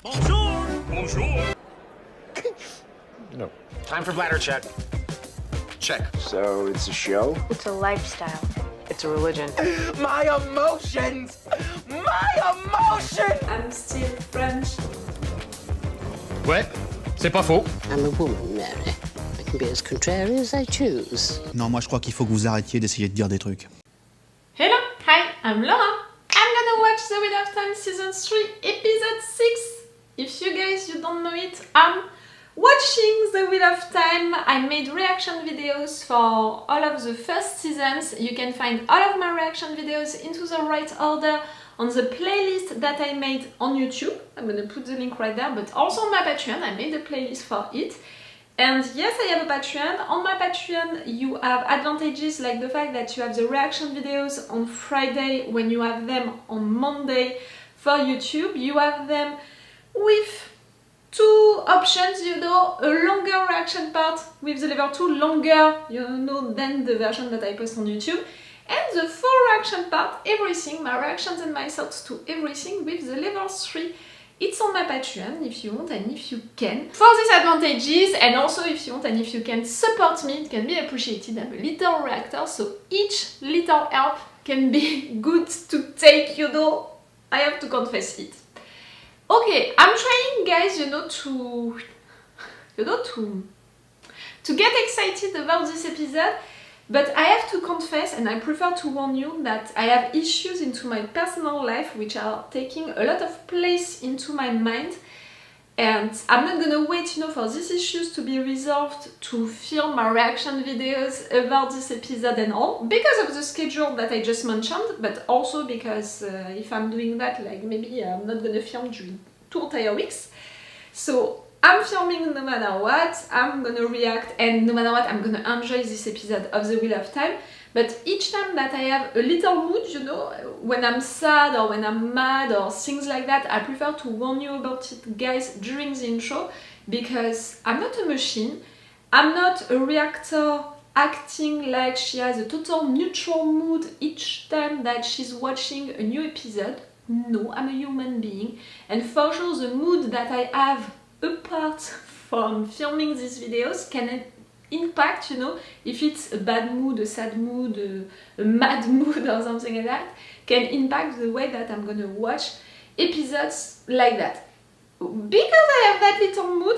Bonjour! Bonjour! No. Time for bladder check. Check. So it's a show? It's a lifestyle. It's a religion. My emotions! My emotions! I'm still French. Ouais, c'est pas faux. I'm a woman, Mary. I can be as contrary as I choose. Non, moi je crois qu'il faut que vous arrêtiez d'essayer de dire des trucs. Hello, hi, I'm Laura. I'm gonna watch The Wheel of Time Season 3, Episode 6. If you guys don't know it, I'm watching The Wheel of Time. I made reaction videos for all of the first seasons. You can find all of my reaction videos into the right order on the playlist that I made on YouTube. I'm gonna put the link right there, but also on my Patreon. I made a playlist for it. And yes, I have a Patreon. On my Patreon, you have advantages like the fact that you have the reaction videos on Friday when you have them on Monday for YouTube. You have them with two options, you know, a longer reaction part with the level 2 longer, you know, than the version that I post on YouTube. And the full reaction part, everything, my reactions and my thoughts to everything with the level 3. It's on my Patreon if you want and if you can. For these advantages, and also if you want and if you can support me, it can be appreciated. I'm a little reactor, so each little help can be good to take, you know. I have to confess it. Okay, I'm trying, guys, to get excited about this episode. But I have to confess, and I prefer to warn you, that I have issues into my personal life which are taking a lot of place into my mind. And I'm not gonna wait, you know, for these issues to be resolved to film my reaction videos about this episode and all, because of the schedule that I just mentioned, but also because if I'm doing that, like maybe I'm not gonna film during 2 entire weeks. So I'm filming no matter what, I'm gonna react, and no matter what, I'm gonna enjoy this episode of The Wheel of Time. But each time that I have a little mood, you know, when I'm sad or when I'm mad or things like that, I prefer to warn you about it, guys, during the intro, because I'm not a machine. I'm not a reactor acting like she has a total neutral mood each time that she's watching a new episode. No, I'm a human being, and for sure the mood that I have apart from filming these videos can impact, you know, if it's a bad mood, a sad mood, a mad mood or something like that, can impact the way that I'm gonna watch episodes like that. Because I have that little mood,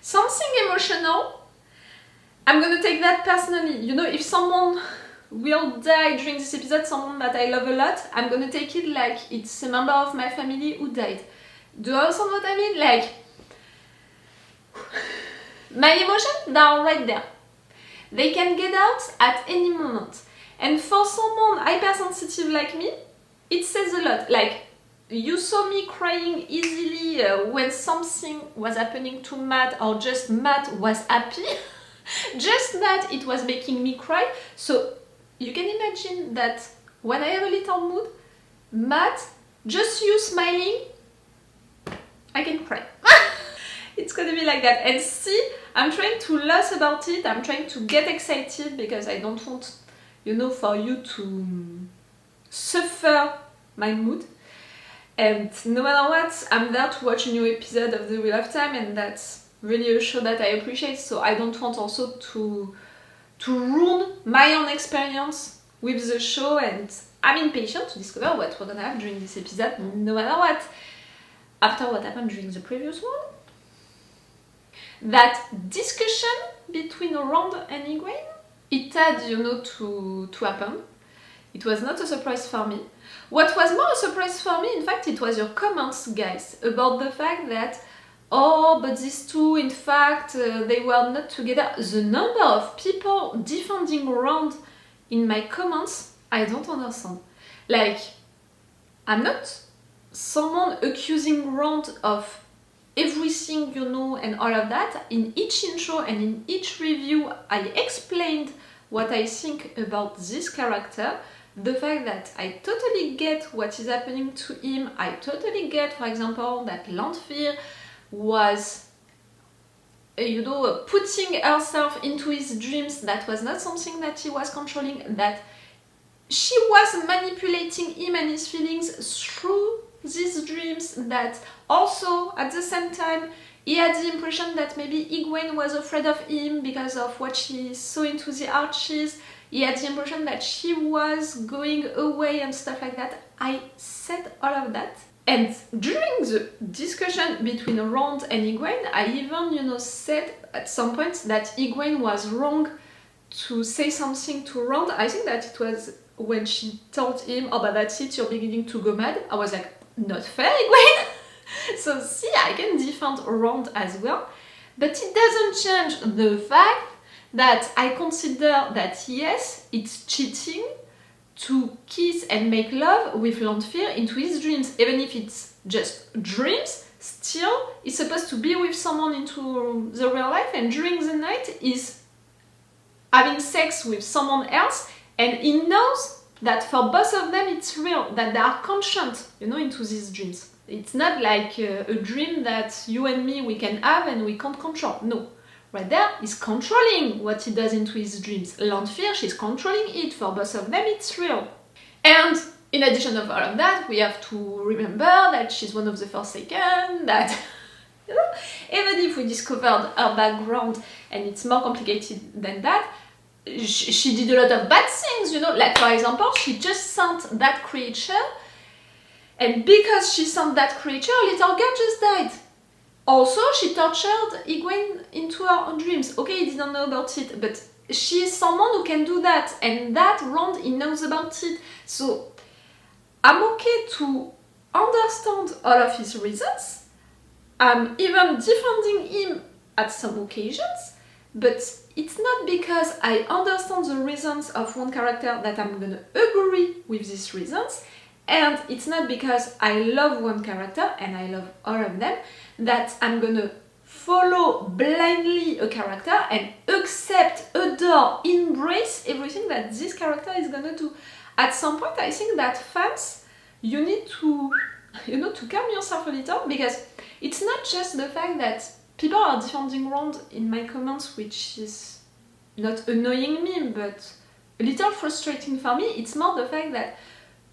something emotional, I'm gonna take that personally. You know, if someone will die during this episode, someone that I love a lot, I'm gonna take it like it's a member of my family who died. Do you understand what I mean? Like, my emotions, they are right there. They can get out at any moment. And for someone hypersensitive like me, it says a lot. Like, you saw me crying easily when something was happening to Matt, or just Matt was happy. Just that it was making me cry. So you can imagine that when I have a little mood, Matt, just you smiling, I can cry. It's gonna be like that. And see, I'm trying to laugh about it, I'm trying to get excited because I don't want, you know, for you to suffer my mood. And no matter what, I'm there to watch a new episode of The Wheel of Time, and that's really a show that I appreciate, so I don't want also to ruin my own experience with the show, and I'm impatient to discover what we're gonna have during this episode, no matter what. After what happened during the previous one, that discussion between Rand and Egwene, it had, you know, to happen. It was not a surprise for me. What was more a surprise for me, in fact, it was your comments, guys, about the fact that, oh, but these two, in fact, they were not together. The number of people defending Rand in my comments, I don't understand. Like, I'm not someone accusing Rand of everything, you know, and all of that. In each intro and in each review, I explained what I think about this character. The fact that I totally get what is happening to him. I totally get, for example, that Vere was, you know, putting herself into his dreams. That was not something that he was controlling, that she was manipulating him and his feelings through these dreams, that also at the same time he had the impression that maybe Egwene was afraid of him because of what she saw into the arches. He had the impression that she was going away and stuff like that. I said all of that. And during the discussion between Rand and Egwene, I even, said at some point that Egwene was wrong to say something to Rand. I think that it was when she told him, oh, but that's it, you're beginning to go mad. I was like, not fair, Egwene. So see, I can defend Rand as well. But it doesn't change the fact that I consider that yes, it's cheating to kiss and make love with Lanfear into his dreams. Even if it's just dreams, still he's supposed to be with someone into the real life, and during the night he's having sex with someone else, and he knows that for both of them it's real, that they are conscient, into these dreams. It's not like a dream that you and me we can have and we can't control. No. Right there, he's controlling what he does into his dreams. Lanfear, she's controlling it. For both of them, it's real. And in addition of all of that, we have to remember that she's one of the Forsaken, that, even if we discovered her background and it's more complicated than that, she did a lot of bad things, Like, for example, she just sent that creature, and because she sent that creature, a little girl just died. Also, she tortured Egwene into her own dreams. Okay, he didn't know about it, but she is someone who can do that, and that Rand, he knows about it. So, I'm okay to understand all of his reasons. I'm even defending him at some occasions, but it's not because I understand the reasons of one character that I'm gonna agree with these reasons, and it's not because I love one character, and I love all of them, that I'm gonna follow blindly a character and accept, adore, embrace everything that this character is gonna do. At some point, I think that fans, you need to, to calm yourself a little, because it's not just the fact that people are defending Rand in my comments, which is not annoying me, but a little frustrating for me. It's more the fact that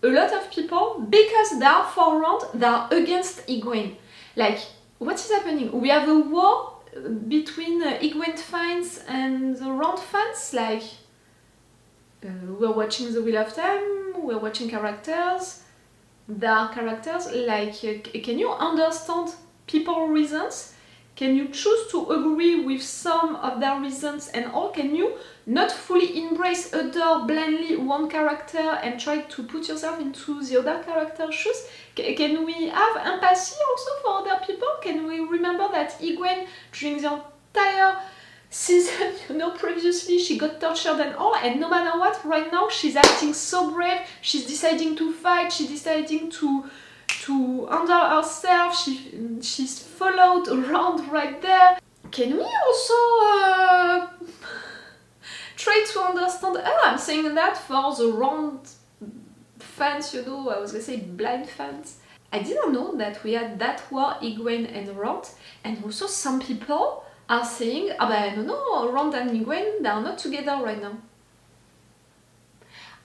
a lot of people, because they are for Rand, they are against Egwene. Like, what is happening? We have a war between Egwene fans and the Rand fans. Like, we're watching The Wheel of Time, we're watching characters. There are characters. Like, can you understand people's reasons? Can you choose to agree with some of their reasons and all? Can you not fully embrace, adore blindly one character and try to put yourself into the other character's shoes? Can we have empathy also for other people? Can we remember that Egwene, during the entire season, previously she got tortured and all, and no matter what, right now she's acting so brave, she's deciding to fight, she's deciding to handle herself, she's followed around right there. Can we also try to understand her? I'm saying that for the Rand fans, I was gonna say blind fans. I didn't know that we had that war, Egwene and Rand, and also some people are saying, no, Rand and Egwene, they are not together right now.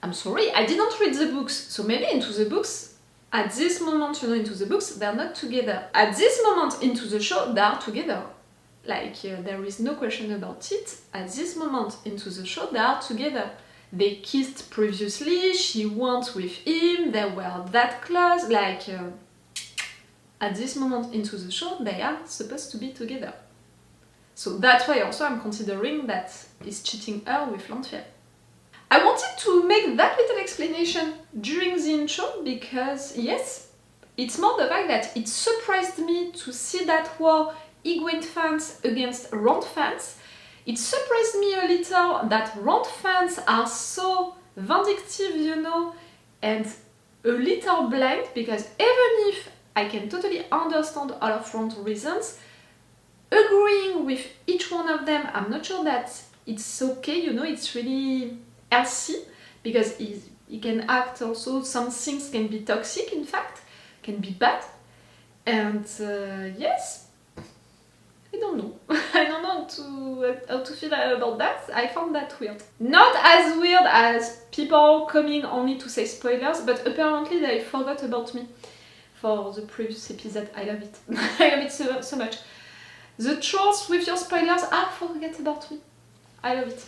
I'm sorry, I didn't read the books, so maybe into the books, at this moment, into the books, they're not together. At this moment into the show, they are together. Like, there is no question about it. At this moment into the show, they are together. They kissed previously, she went with him, they were that close. Like, at this moment into the show, they are supposed to be together. So that's why also I'm considering that he's cheating her with Lanfear. I wanted to make that little explanation during the intro because, yes, it's more the fact that it surprised me to see that war, Egwene fans against Rand fans. It surprised me a little that Rand fans are so vindictive, and a little blind, because even if I can totally understand all of Rand's reasons, agreeing with each one of them, I'm not sure that it's okay, it's really healthy, because he can act also, some things can be toxic, in fact, can be bad, and yes, I don't know. I don't know how to feel about that. I found that weird. Not as weird as people coming only to say spoilers, but apparently they forgot about me for the previous episode. I love it. I love it so much. The trolls with your spoilers. Forget about me. I love it.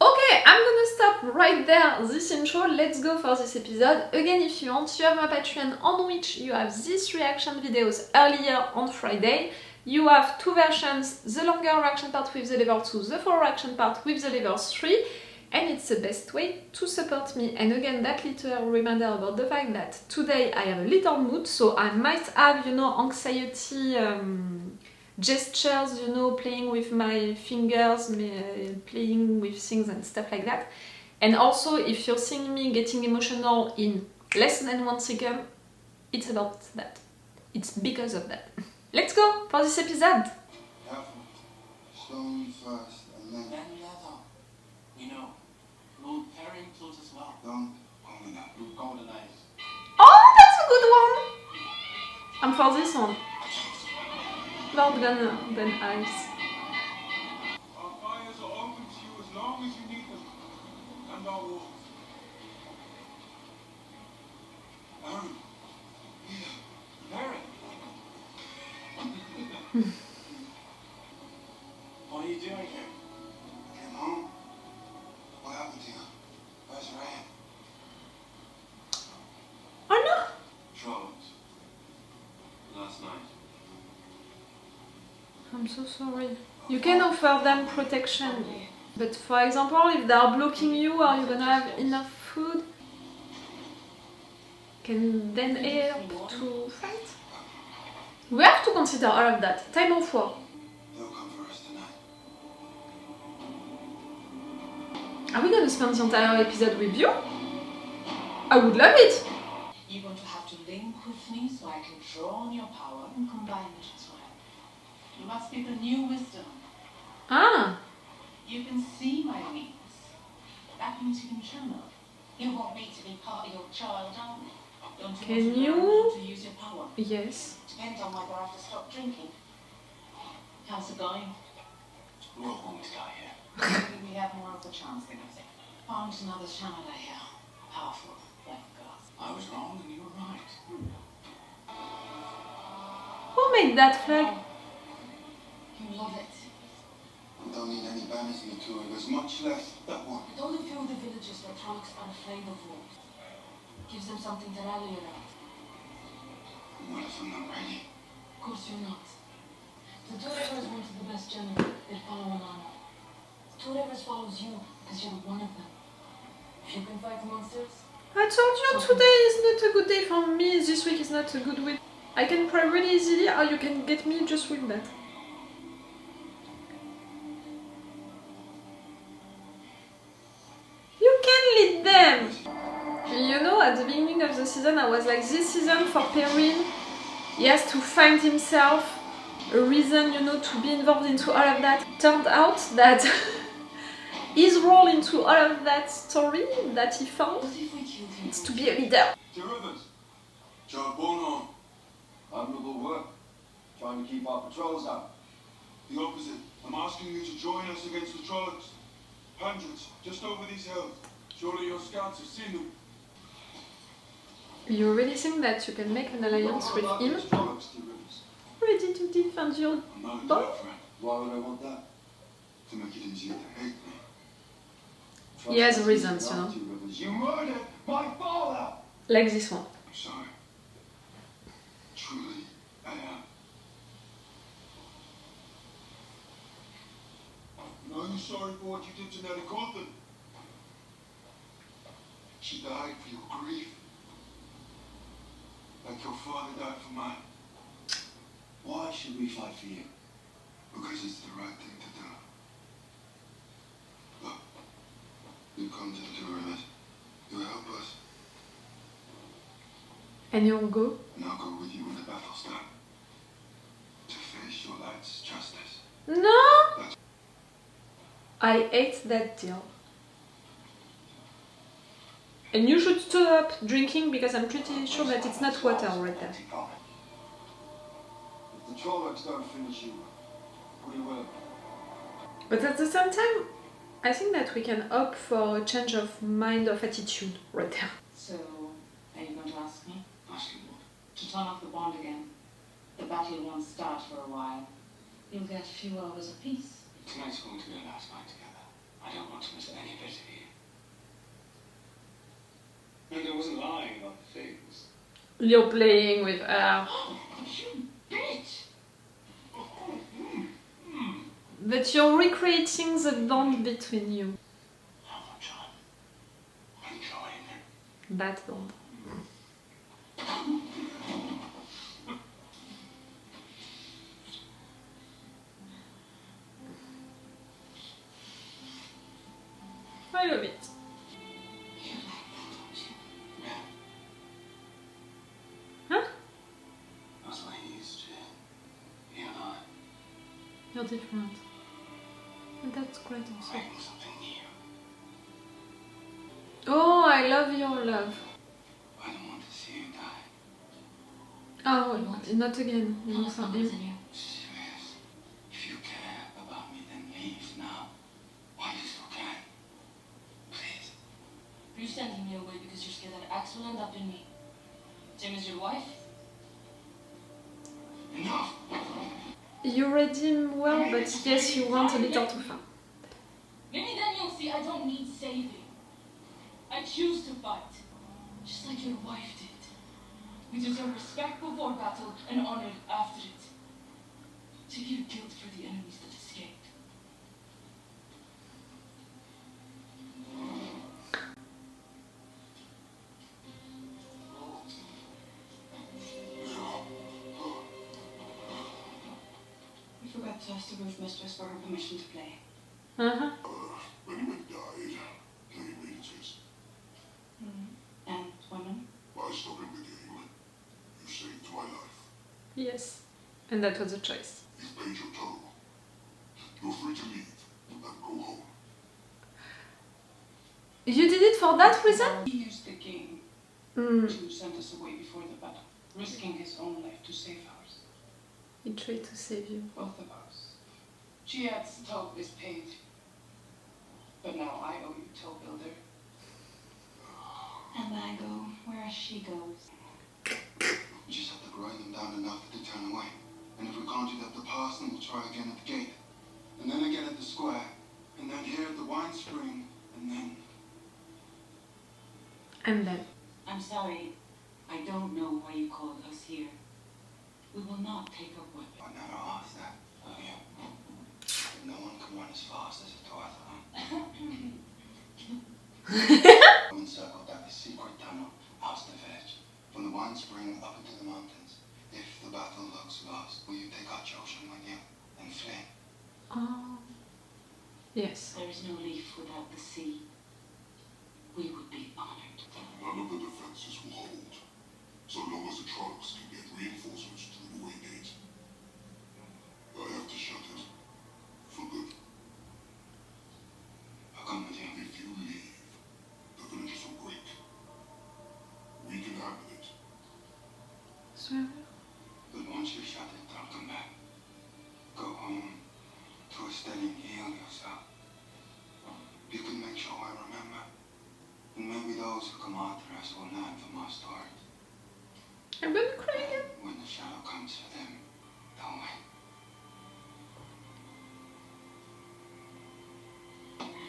Okay, I'm gonna stop right there this intro. Let's go for this episode. Again, if you want, you have my Patreon on which you have these reaction videos earlier on Friday. You have two versions, the longer reaction part with the level 2, the full reaction part with the level 3, and it's the best way to support me. And again, that little reminder about the fact that today I have a little mood, so I might have, you know, anxiety gestures, you know, playing with my fingers, playing with things and stuff like that. And also, if you're seeing me getting emotional in less than 1 second, it's about that. It's because of that. Let's go for this episode! Careful. Slowly first, and then... Nynaeve. We know. Lord Perrin taught us well. Don't hold that. Lord Goldeneyes. Oh, that's a good one! I'm for this one. Lord Goldeneyes. Our fires are open to you as long as you need them. And our walls. Aaron. Here. Perrin. What are you doing here? I came home. What happened to you? Where's Ryan? Oh no! Trolls. Last night. I'm so sorry. You can offer them protection, but for example, if they are blocking you, are you gonna have enough food? Can then help to fight? We have to consider all of that. Time of war. They'll come for us tonight. Are we gonna spend the entire episode with you? I would love it! You're going to have to link with me so I can draw on your power and combine it as well. You must speak a new wisdom. Ah! You can see my wings. That means you can channel. You want me to be part of your child, don't you? Don't you Can want to you? learn how to use your power? Yes. Depends on whether I have to stop drinking. How's it going? We're all going to die here. Maybe we have more of a chance than I think. Found another channeler here. Powerful, like God. I was wrong and you were right. Who made that flag? You love it. We don't need any banners in the tour. There's much less that one. Don't a few of the villages where Trollocs are afraid of wolves. Gives them something to rally around. What if I'm not ready? Of course you're not. The Two Rivers wanted the best general. They follow an army. The Two Rivers follows you because you're one of them. If you can fight monsters, I told you today is not a good day for me, this week is not a good week. I can pray really easily or you can get me just with that. You can lead them! You know, at the beginning of the season I was like, this season for Perrin, he has to find himself a reason, you know, to be involved into all of that. Turned out that his role into all of that story that he found is to be a leader. Two Rivers. Joe Bonham. Admirable work. Trying to keep our patrols out. The opposite. I'm asking you to join us against the Trollocs. Hundreds, just over these hills. Surely your scouts have seen them. You really think that you can make an alliance with him? Trollocs, Two Rivers. Ready to defend your I'm not a boy? bad friend. Why would I want that? To make it easier to hate me. He has reasons, you know. Two Rivers. You murdered my father! Like this one. I'm sorry. Truly, I am. Are you sorry for what you did to Nelly Cauthon? She died for your grief. Like your father died for mine. Why should we fight for you? Because it's the right thing to do. Look, you come to the Two Rivers. You help us. And you'll go? And I'll go with you when the battle's done. To face your lad's justice. No! I hate that deal. And you should stop drinking because I'm pretty sure that it's not water right there. If the Trollocs don't finish you, we will. But at the same time, I think that we can opt for a change of mind, of attitude right there. So, are you going to ask me? Ask you what? to turn off the bond again. The battle won't start for a while. You'll get a few hours of peace. Tonight's going to be our last night together. I don't want to miss any bit of you. And I wasn't lying about the things. You're playing with her. You bitch! But you're recreating the bond between you. How much I'm enjoying it. That bond. I love it. You like that, don't you? Yeah. Huh? That's what he used to. You and I. You're different. And that's great also. Making something new. Oh, I love your love. I don't want to see you die. Oh, not again. You know How something. in you? Serious. If you care about me, then leave now. While you still can. Please. Are you sending me away because you're scared that Axe will end up in me? Same as your wife? Enough. You read him well, but yes, you went a little too far. Maybe then you'll see I don't need saving. I choose to fight. Just like your wife did. We deserve respect before battle and honor after it. Take your guilt for the enemies that escaped. We forgot to ask the roof mistress for her permission to play. Uh-huh. When men died, they made it. And women? By stopping the game, you saved my life. Yes. And that was a choice. You've paid your toll. You're free to leave and go home. You did it for that reason? He used the game Mm. to send us away before the battle, risking his own life to save ours. He tried to save you. Both of ours. Chiad's toll is paid. But now I owe you, toll builder. And I go where she goes. We just have to grind them down enough that they turn away. And if we can't do that at the pass, then we'll try again at the gate. And then again at the square. And then here at the wine spring. And then... And then. I'm sorry. I don't know why you called us here. We will not take up weapons. I never asked that of you. No one can run as fast as a Cauthon. We encircled that secret tunnel past the village. From the wine spring up into the mountains. If the battle looks lost, will you take our children with you and flee? Oh. Yes. There is no leaf without the sea. We would be honored. None of the defenses will hold, so long as the Trollocs can get reinforcements through the way gate. I have to shut it. For good. I'll come with you. If you leave, the villages will break. We can handle it. Swear. But once you shut it, don't come back. Go home to a steady and heal yourself. You can make sure I remember. And maybe those who come after us will learn from our stories. I'm gonna cry again. When the shadow comes for them, don't wait.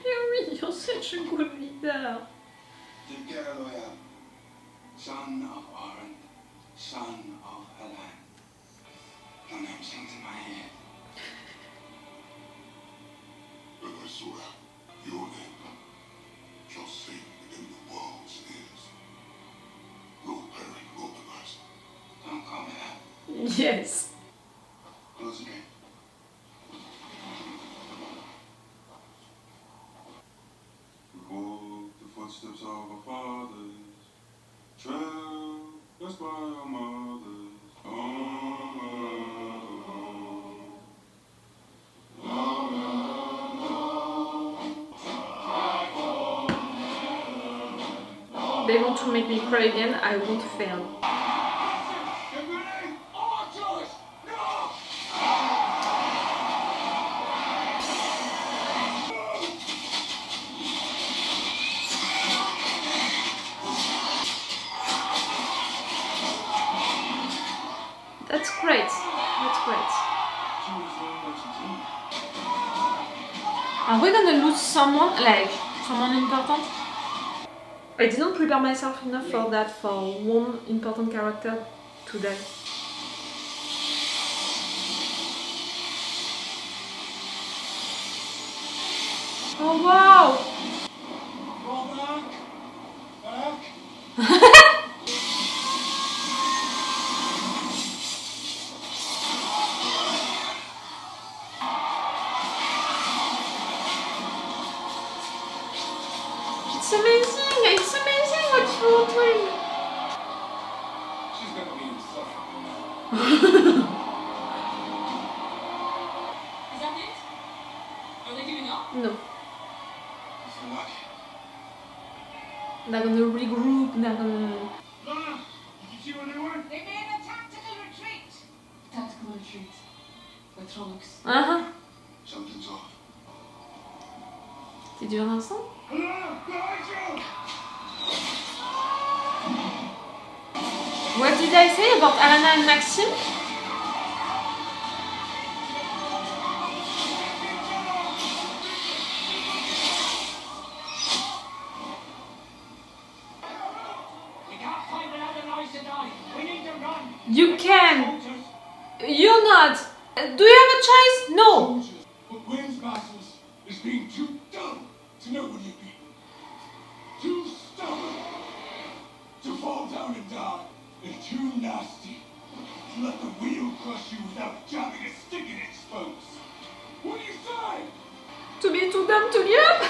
Harry, you're such a good leader. Take care, Loyal. Son of Oren, son of Elayne. Your name sings in my head. And I swear, your name shall sing in the world's ears. Lord Perrin Goldeneyes. Don't call me that. Yes. Close again. We walk the footsteps of our fathers, trail blessed by our mothers. They want to make me cry again, I won't fail. Are we gonna lose someone, like, someone important? I didn't prepare myself enough for that, for one important character to die. Oh wow! It's amazing what you're doing! She's gonna be insufferable. Is that it? Are they giving up? No. If you're lucky. They're gonna regroup, they're gonna... Lana, did you see where they went? They made a tactical retreat. Tactical retreat. By Trollocs. Uh-huh. Something's off. Did you understand? Lana, behind you! What did I say about Alana and Maxime? We can't find another noise to die. We need to run. You can! You're not! Do you have a choice? No! But Wayne's masters is being too dumb to know what you'd be. Too stubborn to fall down and die. And too nasty to let the wheel crush you without jamming a stick in its spokes. What do you say? To be too dumb to give up?